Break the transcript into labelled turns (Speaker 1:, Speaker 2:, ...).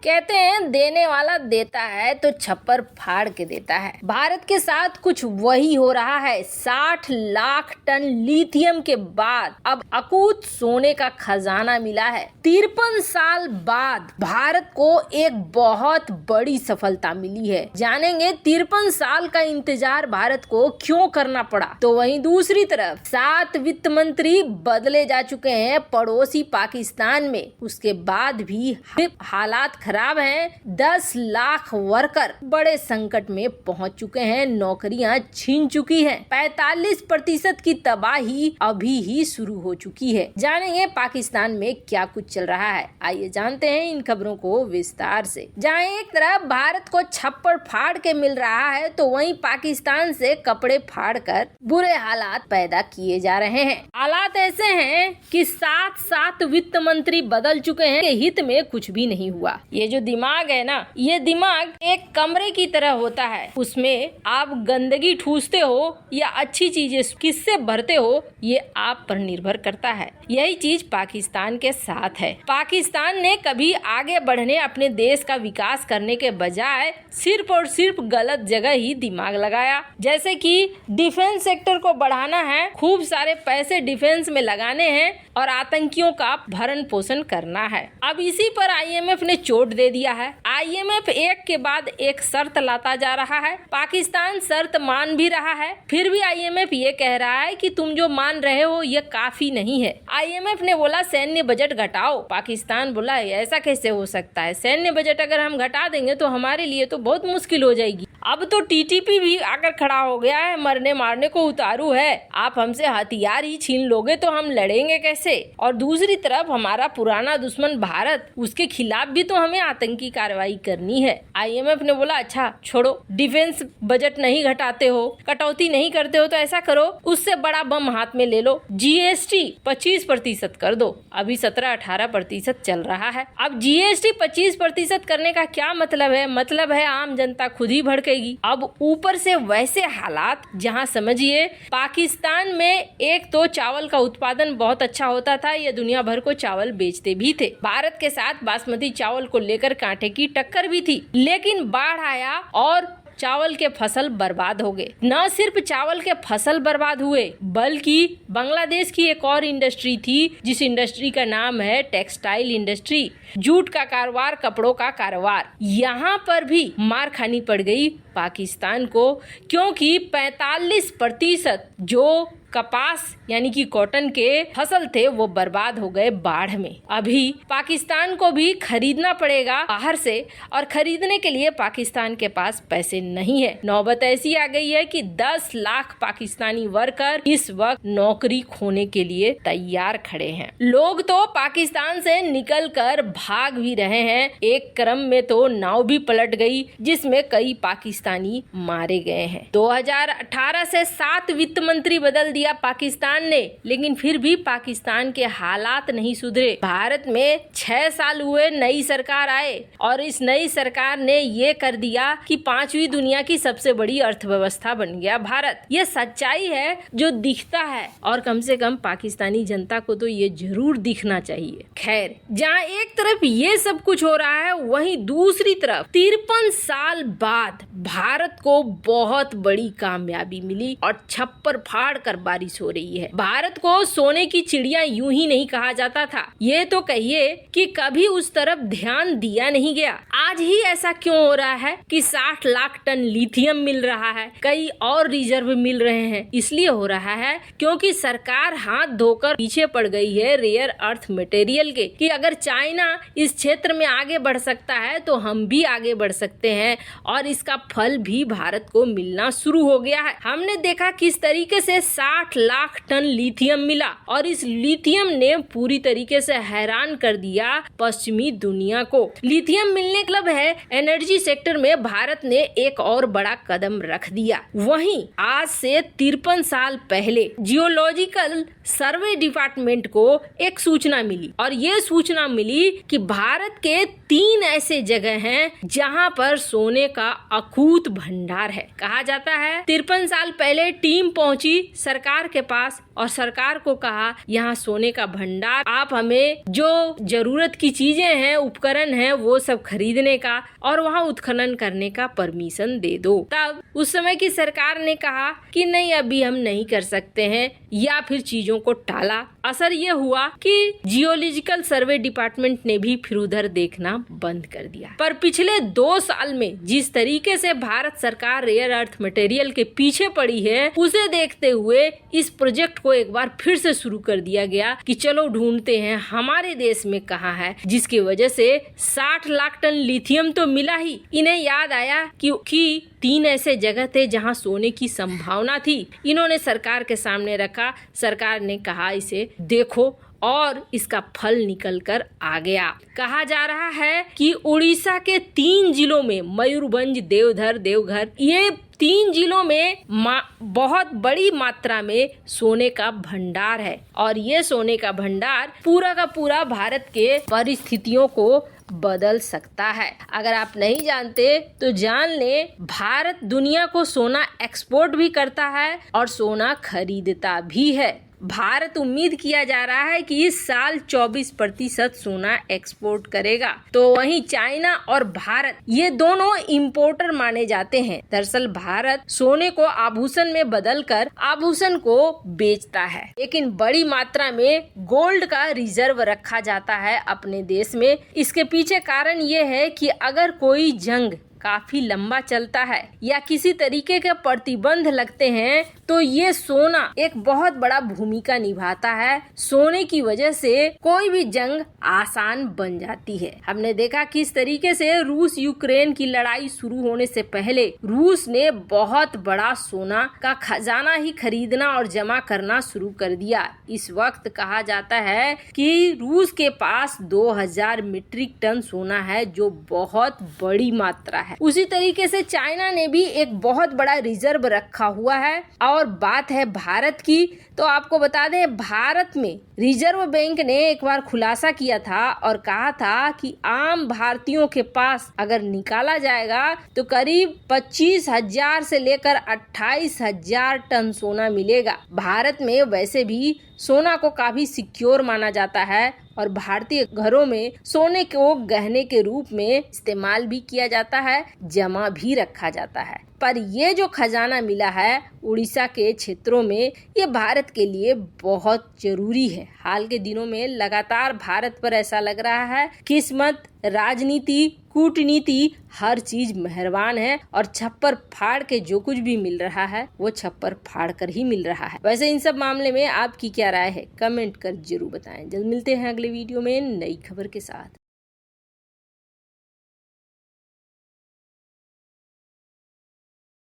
Speaker 1: कहते हैं देने वाला देता है तो छप्पर फाड़ के देता है। भारत के साथ कुछ वही हो रहा है। 60 लाख टन लिथियम के बाद अब अकूत सोने का खजाना मिला है। 53 साल बाद भारत को एक बहुत बड़ी सफलता मिली है। जानेंगे 53 साल का इंतजार भारत को क्यों करना पड़ा। तो वहीं दूसरी तरफ 7 वित्त मंत्री बदले जा चुके हैं पड़ोसी पाकिस्तान में। उसके बाद भी हालात खराब हैं। 10 लाख वर्कर बड़े संकट में पहुंच चुके हैं। नौकरियां छीन चुकी हैं। 45% की तबाही अभी ही शुरू हो चुकी है। जानेंगे पाकिस्तान में क्या कुछ चल रहा है। आइए जानते हैं इन खबरों को विस्तार से। जहां एक तरफ भारत को छप्पर फाड़ के मिल रहा है तो वहीं पाकिस्तान से कपड़े फाड़ कर बुरे हालात पैदा किए जा रहे हैं। हालात ऐसे हैं कि 7 वित्त मंत्री बदल चुके हैं। हित में कुछ भी नहीं हुआ। ये जो दिमाग है ना, ये दिमाग एक कमरे की तरह होता है। उसमें आप गंदगी ठूसते हो या अच्छी चीजें किससे भरते हो, ये आप पर निर्भर करता है। यही चीज पाकिस्तान के साथ है। पाकिस्तान ने कभी आगे बढ़ने, अपने देश का विकास करने के बजाय सिर्फ और सिर्फ गलत जगह ही दिमाग लगाया। जैसे कि डिफेंस सेक्टर को बढ़ाना है, खूब सारे पैसे डिफेंस में लगाने हैं और आतंकियों का भरण पोषण करना है। अब इसी पर आईएमएफ ने चोट दे दिया है। आईएमएफ एक के बाद एक शर्त लाता जा रहा है। पाकिस्तान शर्त मान भी रहा है, फिर भी आईएमएफ ये कह रहा है कि तुम जो मान रहे हो ये काफी नहीं है। आईएमएफ ने बोला सैन्य बजट घटाओ। पाकिस्तान बोला ऐसा कैसे हो सकता है, सैन्य बजट अगर हम घटा देंगे तो हमारे लिए तो बहुत मुश्किल हो जाएगी। अब तो टीटीपी भी आकर खड़ा हो गया है, मरने मारने को उतारू है। आप हमसे हथियार ही छीन लोगे तो हम लड़ेंगे कैसे। और दूसरी तरफ हमारा पुराना दुश्मन भारत, उसके खिलाफ भी तो हमें आतंकी कार्रवाई करनी है। आईएमएफ ने बोला अच्छा छोड़ो, डिफेंस बजट नहीं घटाते हो, कटौती नहीं करते हो तो ऐसा करो, उससे बड़ा बम हाथ में ले लो, जीएसटी 25% कर दो। अभी 17-18% चल रहा है। अब जीएसटी 25% करने का क्या मतलब है? मतलब है आम जनता खुद ही भड़केगी। अब ऊपर से वैसे हालात जहां समझिए पाकिस्तान में एक तो चावल का उत्पादन बहुत अच्छा होता था, ये दुनिया भर को चावल बेचते भी थे। भारत के साथ बासमती चावल को लेकर कांटे की टक्कर भी थी, लेकिन बाढ़ आया और चावल के फसल बर्बाद हो गए। न सिर्फ चावल के फसल बर्बाद हुए, बल्कि बांग्लादेश की एक और इंडस्ट्री थी जिस इंडस्ट्री का नाम है टेक्सटाइल इंडस्ट्री, जूट का कारोबार, कपड़ों का कारोबार, यहाँ पर भी मार खानी पड़ गई पाकिस्तान को, क्योंकि 45% जो कपास यानी कि कॉटन के फसल थे वो बर्बाद हो गए बाढ़ में। अभी पाकिस्तान को भी खरीदना पड़ेगा बाहर से, और खरीदने के लिए पाकिस्तान के पास पैसे नहीं है। नौबत ऐसी आ गई है कि 10 लाख पाकिस्तानी वर्कर इस वक्त नौकरी खोने के लिए तैयार खड़े हैं। लोग तो पाकिस्तान से निकलकर भाग भी रहे हैं। एक क्रम में तो नाव भी पलट गई जिसमें कई पाकिस्तानी मारे गए हैं। 2018 से 7 वित्त मंत्री बदल दिया पाकिस्तान ने, लेकिन फिर भी पाकिस्तान के हालात नहीं सुधरे। भारत में 6 साल हुए नई सरकार आए और इस नई सरकार ने ये कर दिया कि 5वीं दुनिया की सबसे बड़ी अर्थव्यवस्था बन गया भारत। ये सच्चाई है जो दिखता है, और कम से कम पाकिस्तानी जनता को तो ये जरूर दिखना चाहिए। खैर, जहाँ एक तरफ ये सब कुछ हो रहा है, वहीं दूसरी तरफ 53 साल बाद भारत को बहुत बड़ी कामयाबी मिली और छप्पर फाड़ कर बारिश हो रही है। भारत को सोने की चिड़िया यूं ही नहीं कहा जाता था। ये तो कहिए कि कभी उस तरफ ध्यान दिया नहीं गया। आज ही ऐसा क्यों हो रहा है कि 60 लाख टन लिथियम मिल रहा है, कई और रिजर्व मिल रहे हैं? इसलिए हो रहा है क्योंकि सरकार हाथ धोकर पीछे पड़ गई है रेयर अर्थ मटेरियल के, कि अगर चाइना इस क्षेत्र में आगे बढ़ सकता है तो हम भी आगे बढ़ सकते हैं, और इसका फल भी भारत को मिलना शुरू हो गया है। हमने देखा किस तरीके से 60 लाख टन लिथियम मिला, और इस लिथियम ने पूरी तरीके से हैरान कर दिया पश्चिमी दुनिया को। लिथियम मिलने मतलब है एनर्जी सेक्टर में भारत ने एक और बड़ा कदम रख दिया। वहीं आज से 53 साल पहले जियोलॉजिकल सर्वे डिपार्टमेंट को एक सूचना मिली, और ये सूचना मिली कि भारत के 3 ऐसे जगह हैं जहां पर सोने का अकूत भंडार है। कहा जाता है 53 साल पहले टीम पहुंची, सरकार सरकार के पास और सरकार को कहा यहाँ सोने का भंडार, आप हमें जो जरूरत की चीजें हैं, उपकरण हैं, वो सब खरीदने का और वहाँ उत्खनन करने का परमिशन दे दो। तब उस समय की सरकार ने कहा कि नहीं, अभी हम नहीं कर सकते हैं, या फिर चीजों को टाला। असर ये हुआ कि जियोलॉजिकल सर्वे डिपार्टमेंट ने भी फिर उधर देखना बंद कर दिया। पर पिछले 2 साल में जिस तरीके से भारत सरकार रेयर अर्थ मटेरियल के पीछे पड़ी है, उसे देखते हुए इस प्रोजेक्ट को एक बार फिर से शुरू कर दिया गया कि चलो ढूंढते हैं हमारे देश में कहाँ है, जिसकी वजह से 60 लाख टन लिथियम तो मिला ही। इन्हें याद आया कि 3 ऐसे जगह थे जहां सोने की संभावना थी। इन्होंने सरकार के सामने रखा, सरकार ने कहा इसे देखो, और इसका फल निकल कर आ गया। कहा जा रहा है कि उड़ीसा के 3 जिलों में, मयूरभंज, देवघर, ये 3 जिलों में बहुत बड़ी मात्रा में सोने का भंडार है। और ये सोने का भंडार पूरा का पूरा भारत के परिस्थितियों को बदल सकता है। अगर आप नहीं जानते तो जान ले, भारत दुनिया को सोना एक्सपोर्ट भी करता है और सोना खरीदता भी है। भारत उम्मीद किया जा रहा है कि इस साल 24% सोना एक्सपोर्ट करेगा। तो वहीं चाइना और भारत, ये दोनों इंपोर्टर माने जाते हैं। दरअसल भारत सोने को आभूषण में बदलकर आभूषण को बेचता है, लेकिन बड़ी मात्रा में गोल्ड का रिजर्व रखा जाता है अपने देश में। इसके पीछे कारण ये है कि अगर कोई जंग काफी लंबा चलता है या किसी तरीके के प्रतिबंध लगते हैं, तो ये सोना एक बहुत बड़ा भूमिका निभाता है। सोने की वजह से कोई भी जंग आसान बन जाती है। हमने देखा किस तरीके से रूस यूक्रेन की लड़ाई शुरू होने से पहले रूस ने बहुत बड़ा सोना का खजाना ही खरीदना और जमा करना शुरू कर दिया। इस वक्त कहा जाता है कि रूस के पास 2000 मीट्रिक टन सोना है, जो बहुत बड़ी मात्रा है। उसी तरीके से चाइना ने भी एक बहुत बड़ा रिजर्व रखा हुआ है। और बात है भारत की, तो आपको बता दें, भारत में रिजर्व बैंक ने एक बार खुलासा किया था और कहा था कि आम भारतीयों के पास अगर निकाला जाएगा तो करीब 25,000 से लेकर 28,000 टन सोना मिलेगा। भारत में वैसे भी सोना को काफी सिक्योर माना जाता है और भारतीय घरों में सोने को गहने के रूप में इस्तेमाल भी किया जाता है, जमा भी रखा जाता है। पर ये जो खजाना मिला है उड़ीसा के क्षेत्रों में, ये भारत के लिए बहुत जरूरी है। हाल के दिनों में लगातार भारत पर ऐसा लग रहा है किस्मत, राजनीति, कूटनीति, हर चीज मेहरबान है और छप्पर फाड़ के जो कुछ भी मिल रहा है वो छप्पर फाड़ कर ही मिल रहा है। वैसे इन सब मामले में आपकी क्या राय है, कमेंट कर जरूर बताएं। जल्द मिलते हैं अगले वीडियो में नई खबर के साथ।